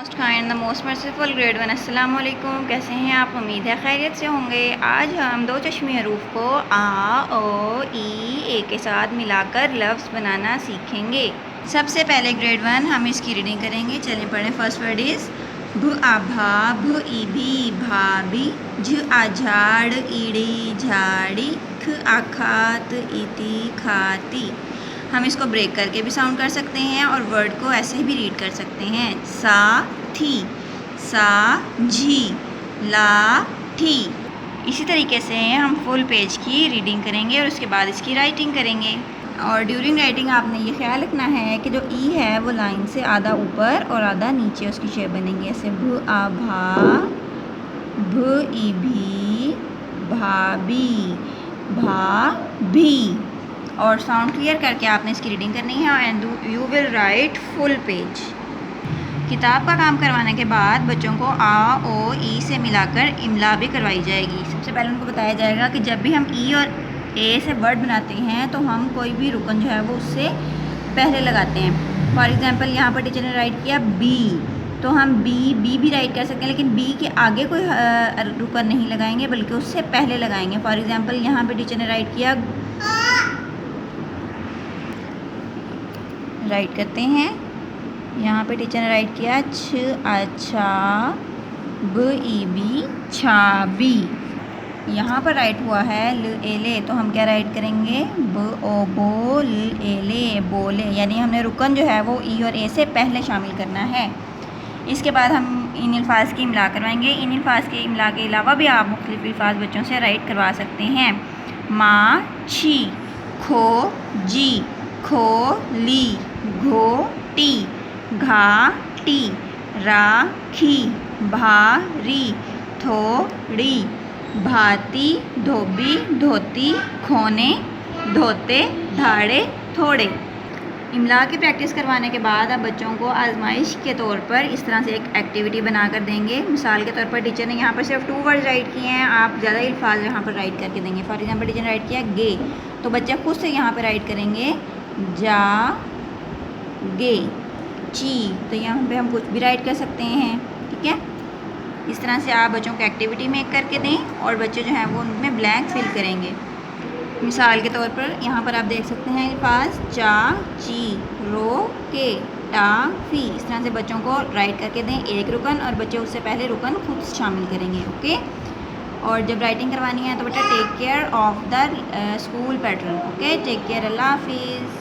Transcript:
Most kind the most merciful grade one अस्सलाम वालेकुम। कैसे हैं आप? उम्मीद है खैरियत से होंगे। आज हम दो चश्मी हरूफ को आ ओ ई के साथ मिलाकर लफ्ज़ बनाना सीखेंगे। सबसे पहले ग्रेड वन हम इसकी रीडिंग करेंगे। चलें पढ़ें। फर्स्ट वर्ड इज़ भ आभा भ ईभी भाभी झ आझाड़ ईड़ी झाड़ी ख आखात इति खाती। हम इसको ब्रेक करके भी साउंड कर सकते हैं और वर्ड को ऐसे भी रीड कर सकते हैं। सा थी, सा झी, ला ठी। इसी तरीके से हम फुल पेज की रीडिंग करेंगे और उसके बाद इसकी राइटिंग करेंगे। और ड्यूरिंग राइटिंग आपने ये ख्याल रखना है कि जो ई है वो लाइन से आधा ऊपर और आधा नीचे उसकी शेप बनेगी। ऐसे भ आ भा भ ई भी भाभी भा भी। और साउंड क्लियर करके आपने इसकी रीडिंग करनी है and you will write full page. किताब का काम करवाने के बाद बच्चों को आ ओ ई से मिलाकर इमला भी करवाई जाएगी। सबसे पहले उनको बताया जाएगा कि जब भी हम ई और ए से वर्ड बनाते हैं तो हम कोई भी रुकन जो है वो उससे पहले लगाते हैं। फॉर एग्ज़ाम्पल यहाँ पर टीचर ने राइट किया बी, तो हम बी भी राइट कर सकते हैं, लेकिन बी के आगे कोई रुकन नहीं लगाएंगे बल्कि उससे पहले लगाएंगे। फॉर एग्ज़ाम्पल यहाँ पर टीचर ने राइट किया, राइट करते हैं। यहाँ पे टीचर ने राइट किया छ अच्छा ब ई बी छाबी। यहाँ पर राइट हुआ है ल ए ले, तो हम क्या राइट करेंगे? ब ओ बो ल ए ले बोले। यानी हमने रुकन जो है वो ई और ए से पहले शामिल करना है। इसके बाद हम इन अल्फाज की इमला करवाएंगे। इन अल्फाज के इमला के अलावा भी आप मुख्तलिफ अल्फाज बच्चों से राइट करवा सकते हैं। माँ छी, खो जी, खो ली, घो टी, घाटी, राखी, भारी, थोड़ी, भाती, धोबी, धोती, खोने, धोते, धाड़े, थोड़े। इमला की प्रैक्टिस करवाने के बाद आप बच्चों को आजमाइश के तौर पर इस तरह से एक एक्टिविटी बना कर देंगे। मिसाल के तौर पर टीचर ने यहाँ पर सिर्फ 2 वर्ड राइट किए हैं, आप ज़्यादा अल्फाज यहाँ पर राइट करके देंगे। फॉर एग्जाम्पल टीचर ने राइट किया गे, तो बच्चा खुद से यहाँ पर राइट करेंगे जा गे। ची, तो यहाँ पे हम कुछ भी राइट कर सकते हैं। ठीक है, इस तरह से आप बच्चों को एक्टिविटी मेक करके दें और बच्चे जो हैं वो उनमें ब्लैंक फिल करेंगे। मिसाल के तौर पर यहाँ पर आप देख सकते हैं अल्फाज चा ची रो के टा फी। इस तरह से बच्चों को राइट करके दें एक रुकन और बच्चे उससे पहले रुकन खुद शामिल करेंगे। ओके, और जब राइटिंग करवानी है तो बेटा take care of the school pattern. Okay, take care, अल्लाह हाफिज़।